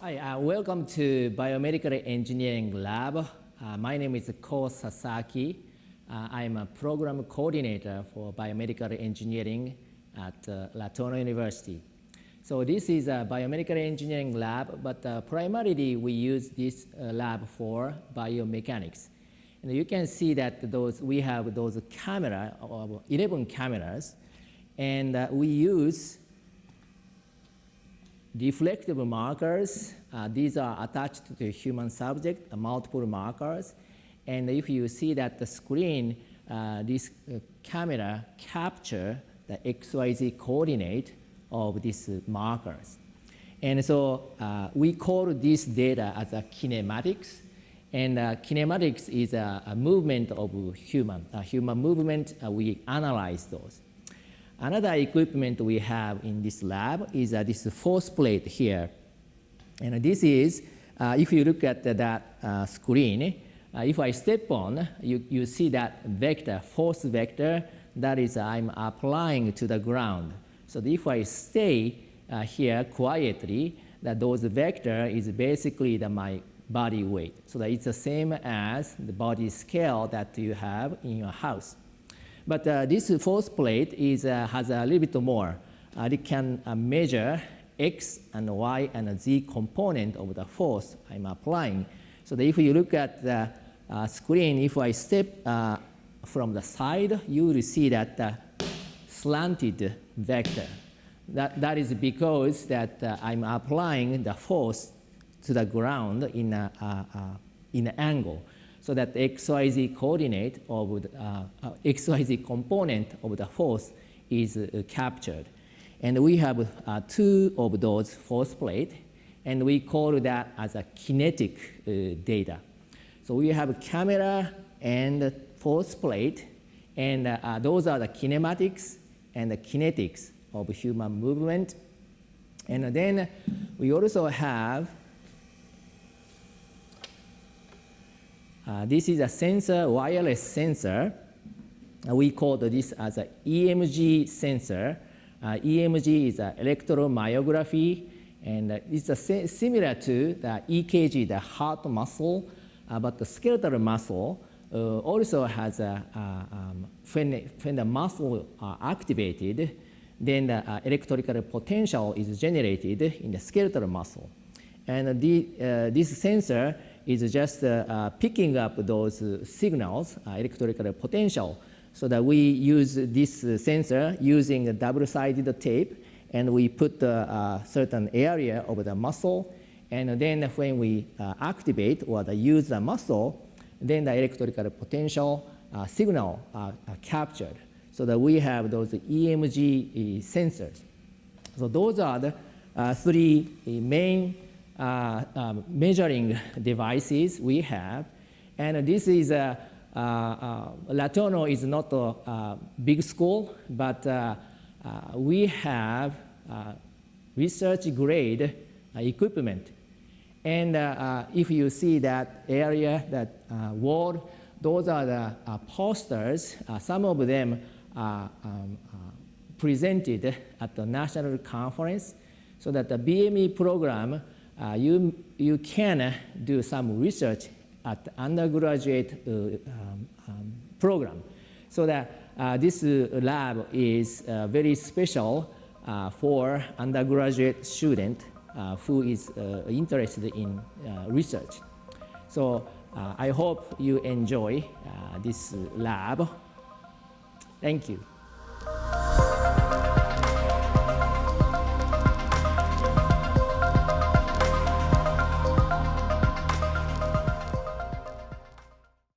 Hi, welcome to Biomedical Engineering Lab. My name is Sasaki. I'm a program coordinator for biomedical engineering at LETU University. So this is a biomedical engineering lab, but primarily we use this lab for biomechanics. And you can see that we have those 11 cameras, and we use reflective markers. These are attached to human subject, multiple markers. And if you see that the screen, this camera capture the XYZ coordinate of these markers. And so we call this data as a kinematics. And kinematics is a movement of human movement. We analyze those. Another equipment we have in this lab is this force plate here. And this is, if you look at that screen, if I step on, you see that vector, force vector, that is I'm applying to the ground. So if I stay here quietly, those vector is basically my body weight. So that it's the same as the body scale that you have in your house. But this force plate has a little bit more. It can measure X and Y and Z component of the force I'm applying. So that if you look at the screen, if I step from the side, you will see that slanted vector. That is because that I'm applying the force to the ground in an angle. So that the XYZ coordinate of the XYZ component of the force is captured. And we have two of those force plates, and we call that as a kinetic data. So we have a camera and force plate, and those are the kinematics and the kinetics of human movement. And then we also have this is a sensor, wireless sensor. We call this as an EMG sensor. EMG is electromyography, and it's similar to the EKG, the heart muscle, but the skeletal muscle also has when the muscle are activated, then the electrical potential is generated in the skeletal muscle. And this sensor is just picking up those signals, electrical potential, so that we use this sensor using a double-sided tape, and we put a certain area of the muscle, and then when we activate or use the muscle, then the electrical potential signal are captured, so that we have those EMG sensors. So those are the three main measuring devices we have, and this is LETU is not a big school, but we have research grade equipment. And if you see that area, that wall, those are the posters. Some of them are presented at the national conference, so that the BME program, you can do some research at the undergraduate program. So that this lab is very special for undergraduate student who is interested in research. So I hope you enjoy this lab. Thank you.